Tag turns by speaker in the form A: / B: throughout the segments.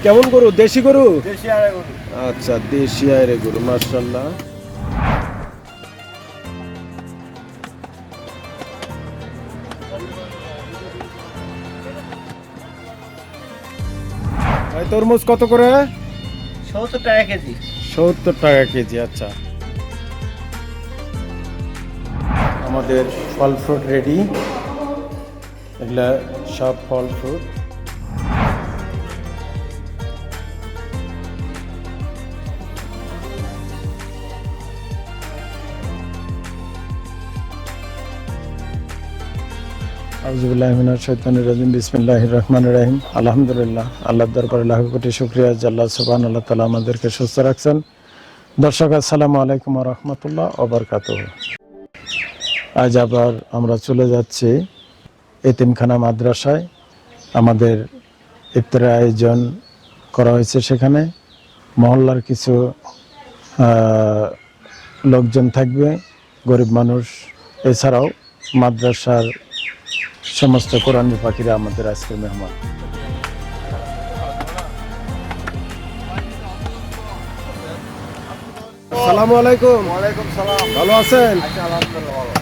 A: কেমন গরু? দেশি গরু?
B: দেশি আড়াই গরু।
A: আচ্ছা, দেশি আইরে গরু, মাশাআল্লাহ। ভাই তরমুজ কত করে?
B: 70 টাকা কেজি।
A: 70 টাকা কেজি। আচ্ছা, আমাদের ফল ফ্রুট রেডি। এগুলা সব ফল ফ্রুট। আউযুবিল্লাহি মিনাশ শাইতানির রাজিম। বিসমিল্লাহির রহমানির রহিম। আলহামদুলিল্লাহ, আল্লাহর দরবারে লাখ কোটি শুকরিয়া যে আল্লাহ সুবহানাহু ওয়া তাআলা আমাদেরকে সুস্থ রাখছেন। দর্শক আসসালামু আলাইকুম ওয়া রাহমাতুল্লাহ ওয়া বারাকাতুহু। আজ আবার আমরা চলে যাচ্ছি এতিমখানা মাদ্রাসায়। আমাদের ইফতারের আয়োজন করা হয়েছে। সেখানে মহল্লার কিছু লোকজন থাকবে, গরিব মানুষ, এছাড়াও মাদ্রাসার সমস্ত কোরআনী পাখিরা আমাদের আজকের মেহমান। আসসালামু আলাইকুম।
B: ওয়ালাইকুম সালাম।
A: ভালো আছেন?
B: আচ্ছা, আলহামদুলিল্লাহ ভালো।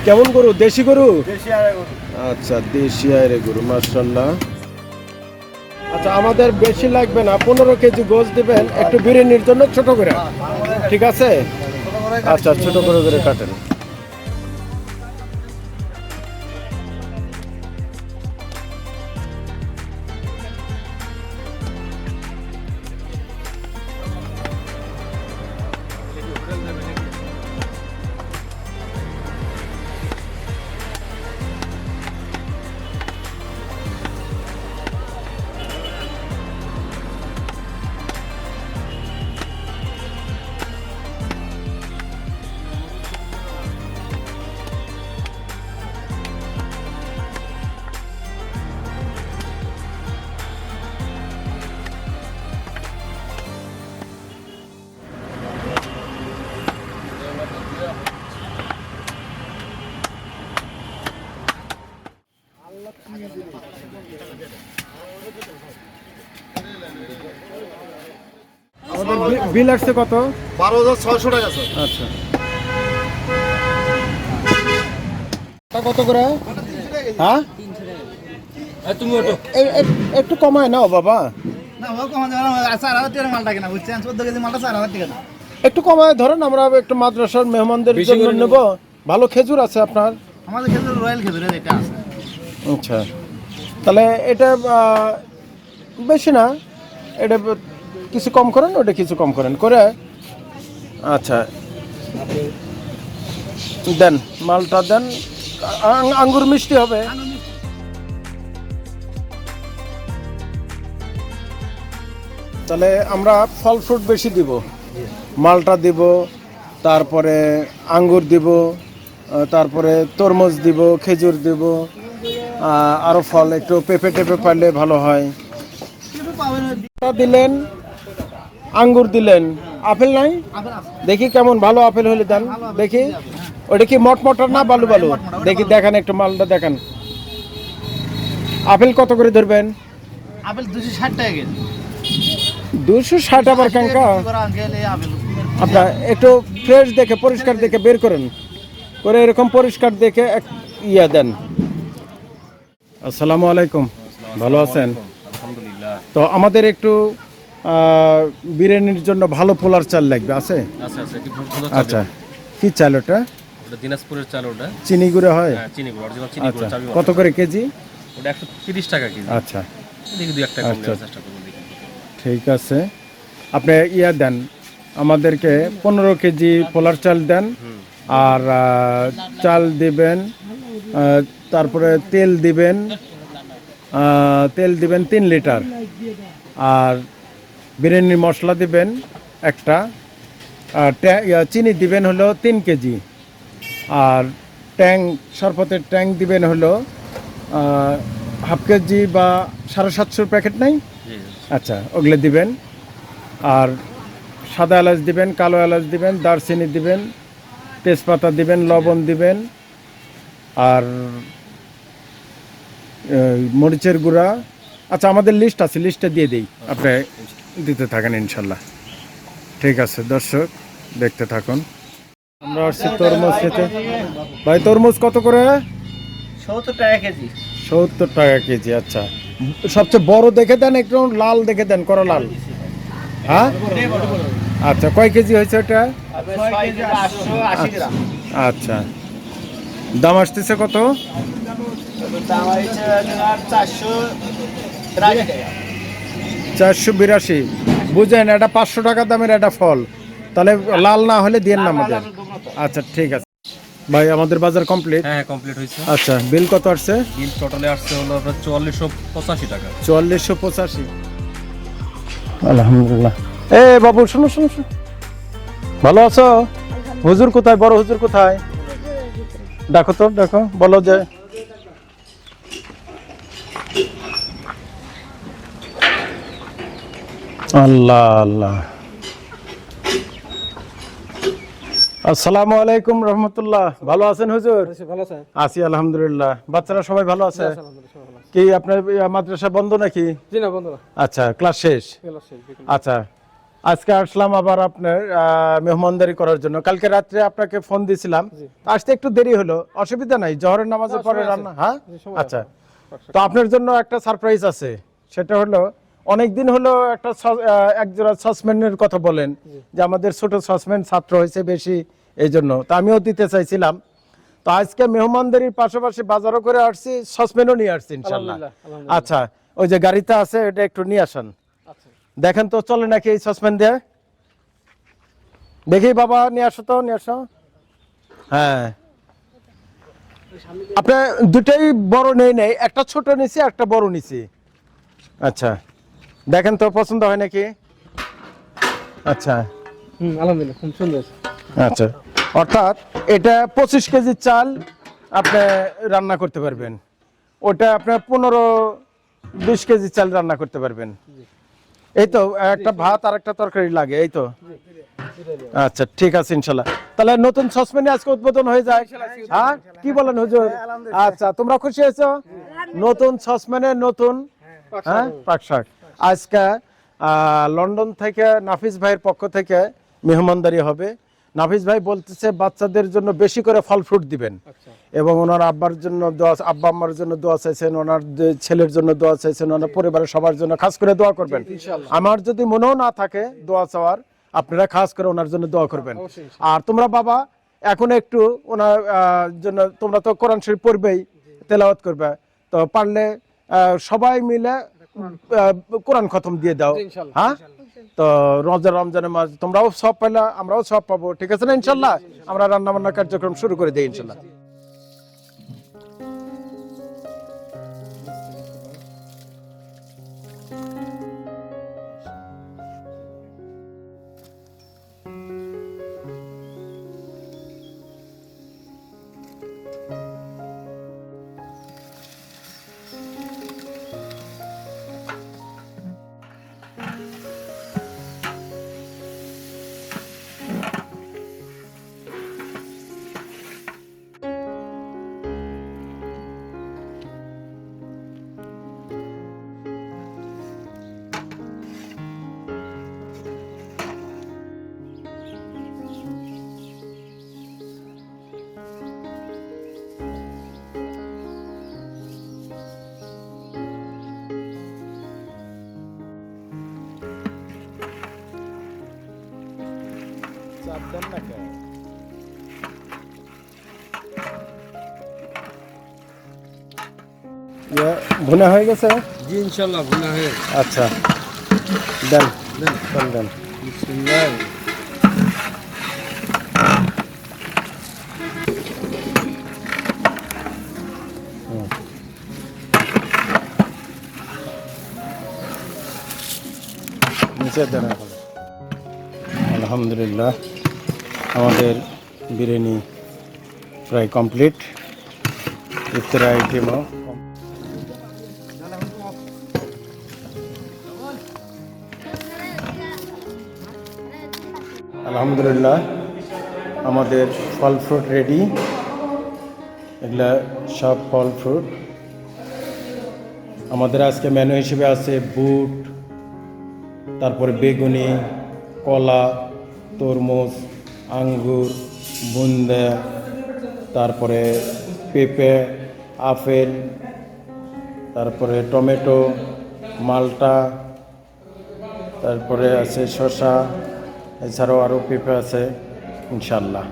A: কেমন গরু? দেশি গরু?
B: দেশি আড়াই গরু।
A: আচ্ছা, দেশি আইরে গরু, মাশাআল্লাহ। আচ্ছা, আমাদের বেশি লাগবে না, 15 কেজি গোশ দিবেন, একটু বিরিয়ানির জন্য ছোট করে। ঠিক আছে? আচ্ছা, ছোট করে করে কাটেন। আমাদের বিল আসছে কত?
B: 12,600 টাকা স্যার।
A: আচ্ছা, তা কত করে? হ্যাঁ,
B: তুমি ওটো।
A: একটু কমায় নাও বাবা,
B: না ও কম জানা 4,000 টাকার মালটা কিনা বুঝছেন? 14 কেজি মালটা 4,000 টাকা না।
A: একটু কমায় ধরেন। আমরা একটু মাদ্রাসার মেহমানদের জন্য নেব। ভালো খেজুর আছে আপনার?
B: আমাদের খেজুর রয়্যাল খেজুর এটা আছে।
A: আচ্ছা, তাহলে এটা বেশি না, এটা কিছু কম করেন, ওটা কিছু কম করেন করে। আচ্ছা, দেন, মালটা দেন। আঙ্গুর মিষ্টি হবে? তাহলে আমরা ফল ফ্রুট বেশি দিব, মালটা দিব, তারপরে আঙ্গুর দিব, তারপরে তরমুজ দিব, খেজুর দিব, আরও ফল একটু পেঁপে টেপে পারলে ভালো হয়। দিলেন, আঙ্গুর দিলেন, আপেল নাই? দেখি কেমন, ভালো আপেল হলে দেন দেখি। ওটা কি মটমটার না বালু বালু? দেখি দেখান, একটু মালটা দেখান। আপেল কত করে ধরবেন?
B: আপেল 260 টাকা কেজি।
A: 260 আবার কাঙ্কা?
B: আঙ্কেল এই আপেল
A: আপনার একটু ফ্রেশ দেখে, পরিষ্কার দেখে বের করেন, করে এরকম পরিষ্কার দেখে ইয়া দেন। আসসালামু আলাইকুম, ভালো আছেন?
B: আলহামদুলিল্লাহ।
A: তো আমাদের একটু বিরিয়ানির জন্য ভালো পোলার চাল লাগবে, আছে?
C: আচ্ছা আচ্ছা, কি ভালো
A: আচ্ছা, কি চাল ওটা?
C: ওটা দিনাজপুরের চাল, ওটা
A: চিনি গুঁড়ো হয়?
C: হ্যাঁ, চিনি গুঁড়ো, অরিজিনাল চিনি গুঁড়ো,
A: আচ্ছা,
C: চাবি
A: কত করে কেজি?
C: ওটা 130 টাকা কেজি।
A: আচ্ছা,
C: দেখি 2-1 টাকা কম
A: আচ্ছা।
C: দেওয়ার চেষ্টা করবো, দেখি।
A: ঠিক আছে। আপনি ইয়া দেন, আমাদেরকে 15 কেজি পোলার চাল দেন। আর চাল দিবেন, তারপরে তেল দিবেন, 3 লিটার। আর বিরিয়ানির মশলা দিবেন একটা। আর চিনি দিবেন হলো 3 কেজি। আর শরবতের ট্যাঙ্ক দিবেন হলো হাফ কেজি বা 750 প্যাকেট নাই?
C: জি,
A: আচ্ছা, ওগুলো দিবেন। আর সাদা এলাচ দিবেন, কালো এলাচ দিবেন, দারচিনি দিবেন, তেজপাতা দিবেন, লবণ দিবেন, আর মরিচের গুঁড়া, আচ্ছা আমাদের লিস্ট আছে, লিস্টটা দিয়ে দিই, আপনি দিতে থাকেন ইনশাল্লাহ। ঠিক আছে দর্শক, দেখতে থাকুন। আমরা আসছি তরমুজ খেতে। ভাই তরমুজ কত করে?
B: 70 টাকা কেজি।
A: 70 টাকা কেজি। আচ্ছা সবচেয়ে বড় দেখে দেন, একটু লাল দেখে দেন, করা লাল। হ্যাঁ আচ্ছা, কয় কেজি হয়েছে ওটা?
B: 6 কেজি 880 গ্রাম।
A: আচ্ছা দাম আসতেছে কত?
B: দাম হচ্ছে আপনার 482 টাকা।
A: 482। বুঝেন এটা 500 টাকা দামের একটা ফল, তাহলে লাল না হলে দিয়েন না আমাদের। আচ্ছা ঠিক আছে ভাই, আমাদের বাজার কমপ্লিট।
C: হ্যাঁ কমপ্লিট হয়েছে।
A: আচ্ছা বিল কত আসছে?
C: বিল টোটালে আসছে হলো আপনার 4485 টাকা।
A: 4485। আলহামদুলিল্লাহ। এ বাবু শোনো শোনো শোনো, ভালো আছো? হুজুর কোথায়, বড় হুজুর কোথায়? দেখো তো, দেখো, বলো যে আল্লাহ আল্লাহ। আসসালামু আলাইকুম রহমতুল্লাহ। ভালো আছেন হুজুর? আছি আলহামদুলিল্লাহ। বাচ্চারা সবাই ভালো আছে? কি আপনার মাদ্রাসা বন্ধ নাকি? আচ্ছা ক্লাস শেষ। আচ্ছা আজকে আসলাম আবার আপনার মেহমানদারি করার জন্য। কালকে রাত্রে আপনাকে ফোন দিয়েছিলাম, আসতে একটু দেরি হলো, অসুবিধা নাই, জোহরের নামাজের পরে রান্না। হ্যাঁ আচ্ছা, তো আপনার জন্য একটা সারপ্রাইজ আছে। সেটা হলো অনেক দিন হলো একটা এক জোড়া সসম্যানের কথা বলেন যে আমাদের ছোট সসম্যান ছাত্র হয়েছে বেশি, এই জন্য তো আমিও দিতে চাইছিলাম। তো আজকে মেহমানদারির পাশাপাশি বাজারও করে আসছি, সসম্যানও নিয়ে আসছি ইনশাল্লাহ। আচ্ছা ওই যে গাড়িতে আছে এটা একটু নিয়ে আসেন, দেখেন তো চলে নাকি এই সসপ্যান দিয়ে, দেখি বাবা নিয়ে আসো তো, নিয়ে আসো। হ্যাঁ আপনার দুটাই বড় নেই, নেই একটা ছোট নিছি একটা বড় নিছি। আচ্ছা দেখেন তো পছন্দ হয় নাকি? আচ্ছা
B: আলহামদুলিল্লাহ খুব সুন্দর।
A: আচ্ছা অর্থাৎ এটা 25 কেজি চাল আপনি রান্না করতে পারবেন, ওটা আপনার 15-20 কেজি চাল রান্না করতে পারবেন। এই তো একটা ভাত আর একটা তরকারি লাগে, এই তো। আচ্ছা ঠিক আছে ইনশাল্লাহ। তাহলে নতুন সসপ্যানে আজকে উদ্বোধন হয়ে যায়। হ্যাঁ কি বলেন হুজুর? আচ্ছা তোমরা খুশি হয়েছো? নতুন সসপ্যানে নতুন পাক শাক। আজকে লন্ডন থেকে নাফিস ভাইয়ের পক্ষ থেকে মেহমানদারি হবে। নাফিস ভাই বলতেছে বাচ্চাদের জন্য বেশি করে ফল ফ্রুট দিবেন, এবং ওনার আব্বার জন্য দোয়া, আব্বা আম্মার জন্য দোয়া চাইছেন, ওনার ছেলের জন্য দোয়া চাইছেন, ওনার পরিবারের সবার জন্য খাস করে দোয়া করবেন। আমার যদি মনেও না থাকে দোয়া চাওয়ার, আপনারা খাস করে ওনার জন্য দোয়া করবেন। আর তোমরা বাবা এখন একটু ওনার জন্য, তোমরা তো কোরআন শরীফ পড়বেই, তেলাওয়াত করবে, তো পারলে সবাই মিলে কোরআন খতম দিয়ে দাও। হ্যাঁ তো রমজানের মাস তোমরাও সব পাইলা, আমরাও সব পাবো, ঠিক আছে না ইনশাল্লাহ? আমরা রান্না বান্না কার্যক্রম শুরু করে দিই ইনশাল্লাহ। ভুনা হয়ে গেছে?
B: জি ইনশাআল্লাহ ভুনা হয়ে।
A: আচ্ছা দেন দেন দেন।
B: বিসমিল্লাহ।
A: নিচে দেন এখন। আলহামদুলিল্লাহ আমাদের বিরিয়ানি প্রায় কমপ্লিট, ইফতার আইটেমও আলহামদুলিল্লাহ। আমাদের ফল ফ্রুট রেডি, এগুলা সব ফল ফ্রুট আমাদের আজকে মেনু হিসেবে আছে বুট, তারপরে বেগুনি, কলা, তরমুজ, আঙ্গুর, বুন্দা, তারপরে পেঁপে, আপেল, তারপরে টমেটো, মালটা, তারপরে আছে শসা, এছাড়াও আরও পেঁপে আছে ইনশাল্লাহ।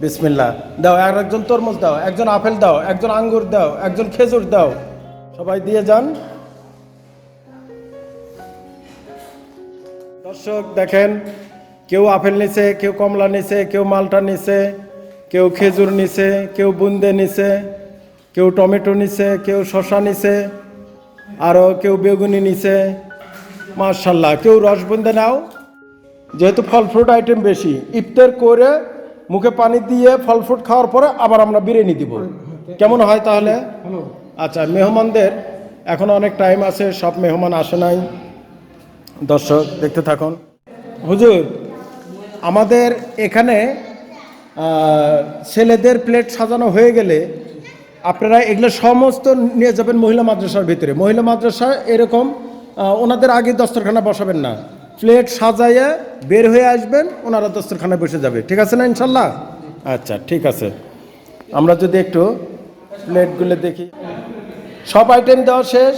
A: বিসমিল্লাহ। দাও, আর একজন তরমুজ দাও, একজন আপেল দাও, একজন আঙ্গুর দাও, একজন খেজুর দাও, সবাই দিয়ে যান। দর্শক দেখেন, কেউ আপেল নিছে, কেউ কমলা নিছে, কেউ মালটা নিছে, কেউ খেজুর নিছে, কেউ বুন্দে নিছে, কেউ টমেটো নিছে, কেউ শসা নিছে, আরও কেউ বেগুনি নিছে। মাশাল্লাহ, কেউ রসবুন্দে নাও। যেহেতু ফল ফ্রুট আইটেম বেশি, ইফতার করে মুখে পানি দিয়ে ফল ফ্রুট খাওয়ার পরে আবার আমরা বিরিয়ানি দিব, কেমন হয় তাহলে? আচ্ছা, মেহমানদের এখন অনেক টাইম আছে, সব মেহমান আসে নাই। দর্শক দেখতে থাকুন। হুজুর, আমাদের এখানে ছেলেদের প্লেট সাজানো হয়ে গেলে আপনারা এগুলো সমস্ত নিয়ে যাবেন মহিলা মাদ্রাসার ভিতরে। মহিলা মাদ্রাসা এরকম ওনাদের আগে দস্তরখানা বসাবেন না, প্লেট সাজাইয়া বের হয়ে আসবেন, ওনারা দস্তরখানায় বসে যাবে। ঠিক আছে না ইনশাল্লাহ? আচ্ছা ঠিক আছে। আমরা যদি একটু প্লেটগুলো দেখি, সব আইটেম দেওয়া শেষ।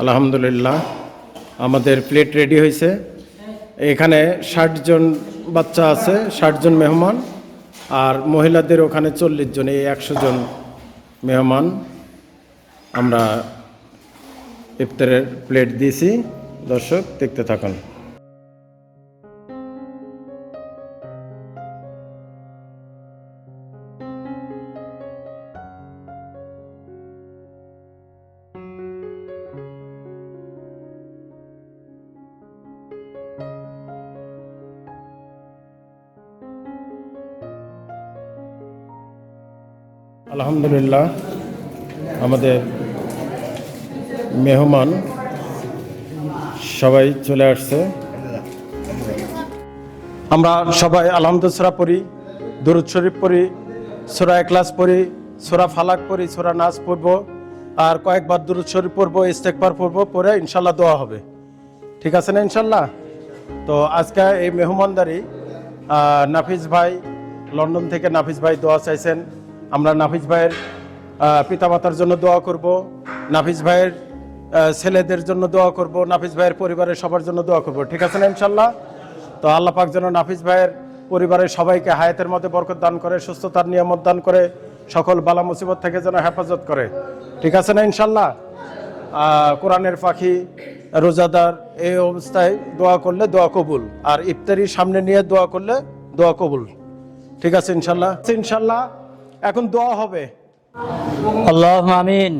A: আলহামদুলিল্লাহ, আমাদের প্লেট রেডি হয়েছে। এখানে 60 জন বাচ্চা আছে, 60 জন মেহমান, আর মহিলাদের ওখানে 40 জন, এই 100 জন মেহমান আমরা ইফতারের প্লেট দিয়েছি। দর্শক দেখতে থাকুন। আলহামদুলিল্লাহ, আমাদের মেহমান সবাই চলে আসছে। আমরা সবাই আলহামদুলিল্লাহ পড়ি, দুরূদ শরীফ পড়ি, সূরা ইখলাস পড়ি, সূরা ফালাক পড়ি, সূরা নাস পড়ব, আর কয়েকবার দুরূদ শরীফ পড়ব, ইস্তেগফার পড়ব, পড়ে ইনশাল্লাহ দোয়া হবে। ঠিক আছে না ইনশাল্লাহ? তো আজকে এই মেহমানদারি নাফিস ভাই, লন্ডন থেকে নাফিস ভাই দোয়া চাইছেন। আমরা নাফিস ভাইয়ের পিতামাতার জন্য দোয়া করব, নাফিস ভাইয়ের ছেলেদের জন্য দোয়া করব, নাফিস ভাইয়ের পরিবারের সবার জন্য দোয়া করব। ঠিক আছে না ইনশাল্লাহ? তো আল্লাহ পাক যেন নাফিস ভাইয়ের পরিবারের সবাইকে হায়াতের মধ্যে বরকত দান করে, সুস্থতার নিয়ামত দান করে, সকল বালা মুসিবত থেকে যেন হেফাজত করে। ঠিক আছে না ইনশাল্লাহ? কোরআনের পাখি, রোজাদার, এই অবস্থায় দোয়া করলে দোয়া কবুল, আর ইফতারি সামনে নিয়ে দোয়া করলে দোয়া কবুল। ঠিক আছে ইনশাল্লাহ? ইনশাল্লাহ এখন দোয়া হবে।
D: اللهم آمين.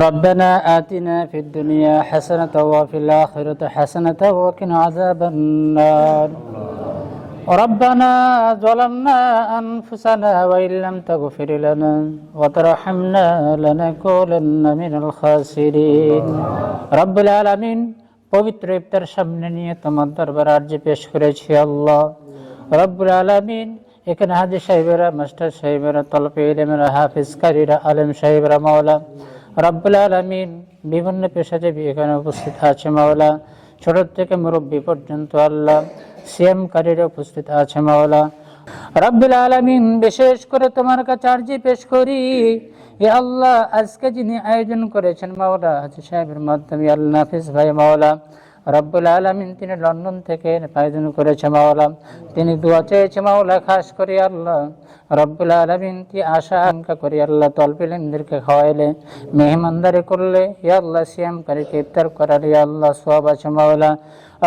D: ربنا آتنا في الدنيا حسنة وفي الآخرة حسنة وقنا عذاب النار. ربنا ظلمنا أنفسنا وإن لم تغفر لنا وترحمنا لنكونن من الخاسرين. رب العالمين, পবিত্র ইফতার সামনে নিয়ে তোমার দরবারে আরজি পেশ করেছি আল্লাহ রব্বুল আলামিন। এখানে হাজি সাহেবেরা, মাস্টার সাহেবেরা, তলবে ইলমেরা, হাফিজকারীরা, আলেম সাহেবরা মাওলা রব্বুল আলামিন, বিভিন্ন পেশাজীবী এখানে উপস্থিত আছে মাওলা, ছোট থেকে মুরব্বী পর্যন্ত আল্লাহ সিয়ামকারীরা উপস্থিত আছে মাওলা রব্বুল আলামিন। বিশেষ করে তোমার কাছে আরজি পেশ করি, ইয়া আল্লাহ, আজকে যিনি আয়োজন করেছেন মাওলা হাজি সাহেবের মাধ্যমে আল্লাহ নাফিস ভাই মাওলা রব্বুল আলামিন, তিনি লন্ডন থেকে আয়োজন করেছে মাওলা, তিনি দোয়া চেয়েছে মাওলা, খাস করে আল্লাহ রব্বুল আলামিন কি আশা আকাঙ্ক্ষা করি আল্লাহ তলবিলেনদেরকে খাওয়াইলে, মেহমানদারি করলে, ইয়া আল্লাহ সিয়ামকারীকে ইফতার করালে ইয়া আল্লাহ সওয়াব আছে মাওলা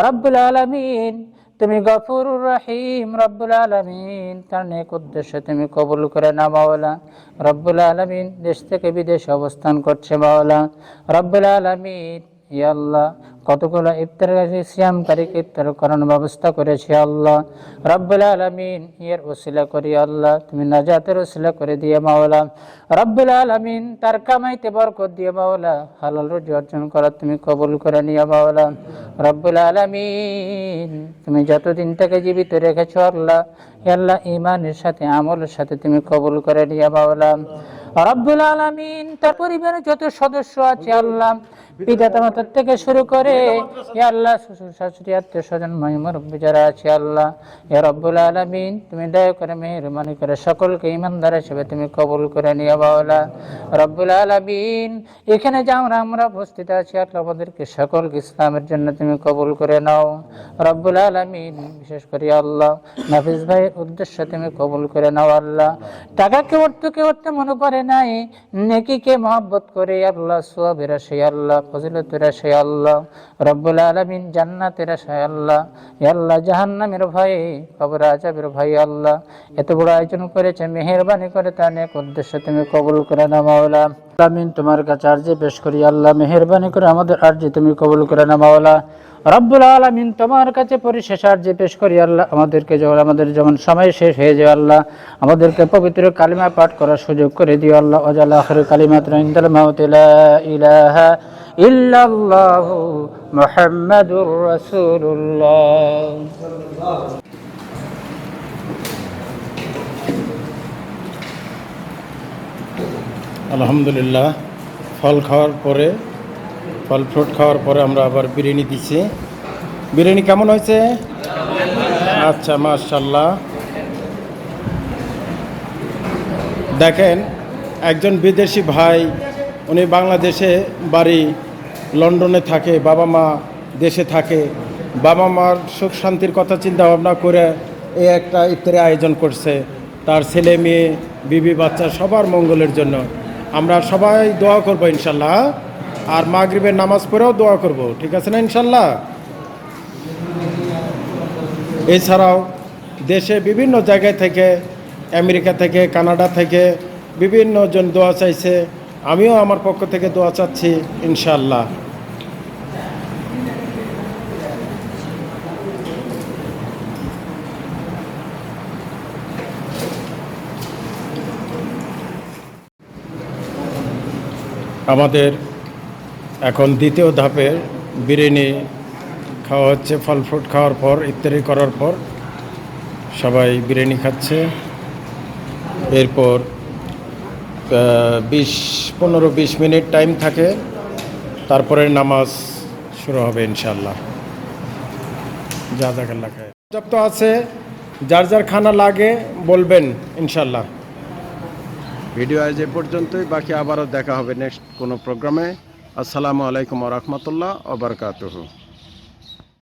D: রব্বুল আলামিন। তুমি গফুরুর রহিম রব্বুল আলামিন, তার নেক উদ্দেশ্য তুমি কবুল করে না মাওলা রব্বুল আলামিন। দেশ থেকে বিদেশে অবস্থান করছে মাওলা রব্বুল আলামিন, ইয়া আল্লাহ কতগুলো ইফতারকারী সিয়ামকারীকে ইফতার করানোর ব্যবস্থা করেছে আল্লাহ রব্বুল আলামিন, এর ওসিলা করি আল্লাহ তুমি নাজাতের ওসিলা করে দিয়ে মাওলা রব্বুল আলামিন, তার কামাইতে বরকত দিয়ে মাওলা, হালাল রুজি অর্জন করা তুমি কবুল করে নিও মাওলা রব্বুল আলামিন। তুমি যতদিন থেকে জীবিত রেখেছো আল্লাহ, আল্লাহ ঈমানের সাথে আমলের সাথে তুমি কবুল করে নিও মাওলা রব্বুল আলামিন। তার পরিবারের যত সদস্য আছে আল্লাহ, পিতা মাতার থেকে শুরু করে ইয়া আল্লাহ শ্বশুর শাশুড়ি আত্মীয় স্বজন ভাই মুরব্বি যারা আছে আল্লাহ, ইয়া রব্বুল আলামিন তুমি দয়া করে মেহেরবানি করে সকলকে ঈমানদার হিসেবে তুমি কবুল করে নিও মাওলা রব্বুল আলামিন। এখানে যে আমরা উপস্থিত আছি আল্লাহ, আমাদেরকে সকলকে ইসলামের জন্য তুমি কবুল করে নাও রব্বুল আলামিন। বিশেষ করে আল্লাহ নাফিস ভাইয়ের উদ্দেশ্য তুমি কবুল করে নাও আল্লাহ। টাকাকে অর্থকে মনে করে নাই, নেকিকে মহব্বত করে আল্লাহ, সওয়াবের আশায় আল্লাহ, ফজিলতের আশায় আল্লাহ রব্বুল আলামিন, জান্নাতের আশায় আল্লাহ, ইয়া আল্লাহ জাহান্নামের ভয়ে, কবর আযাবের ভয়ে আল্লাহ এত বড় আয়োজন করেছে, মেহেরবানি করে তার নেক উদ্দেশ্য তুমি কবুল করে নাও মাওলা আমিন। তোমার কাছে আরজি পেশ করি আল্লাহ, মেহেরবানি করে আমাদের আরজি তুমি কবুল করে নাও মাওলা রব্বুল আলামিন। তোমার কাছে পরিশেষ আরজি পেশ করি আল্লাহ, আমাদের যখন সময় শেষ হয়ে যায় আল্লাহ, আমাদেরকে পবিত্র কালিমা পাঠ করার সুযোগ করে দিও আল্লাহ। ওয়াজাল আখির কালিমাতুন ইনদাল মাউত লা ইলাহা ইল্লাল্লাহু মুহাম্মাদুর রাসূলুল্লাহ।
A: আলহামদুলিল্লাহ, ফল ফ্রুট খাওয়ার পরে আমরা আবার বিরিয়ানি দিচ্ছি। বিরিয়ানি কেমন হয়েছে? আচ্ছা, মাশাআল্লাহ। দেখেন, একজন বিদেশি ভাই, উনি বাংলাদেশে বাড়ি, লন্ডনে থাকে, বাবা মা দেশে থাকে, বাবা মার সুখ শান্তির কথা চিন্তা ভাবনা করে এই একটা ইফতারি আয়োজন করছে তার ছেলে মেয়ে বিবি বাচ্চা সবার মঙ্গলের জন্য। আমরা সবাই দোয়া করবো ইনশাল্লাহ, আর মাগরিবের নামাজ পড়েও দোয়া করব, ঠিক আছে না ইনশাল্লাহ? এছাড়াও দেশে বিভিন্ন জায়গায় থেকে, আমেরিকা থেকে, কানাডা থেকে বিভিন্ন জন দোয়া চাইছে, আমিও আমার পক্ষ থেকে দোয়া চাচ্ছি ইনশাল্লাহ। আমাদের এখন দ্বিতীয় ধাপের বিরিয়ানি খাওয়া হচ্ছে। ফল ফ্রুট খাওয়ার পর, ইফতারি করার পর সবাই বিরিয়ানি খাচ্ছে। এরপর 15-20 মিনিট টাইম থাকে, তারপরে নামাজ শুরু হবে ইনশাল্লাহ। জাযাকাল্লাহ খায় পর্যাপ্ত আছে, যার যার খানা লাগে বলবেন ইনশাল্লাহ। ভিডিও আজ এ পর্যন্তই, বাকি আবারও দেখা হবে নেক্সট কোনো প্রোগ্রামে। আসসালামু আলাইকুম ওয়া রাহমাতুল্লাহ ওয়া বারাকাতুহু।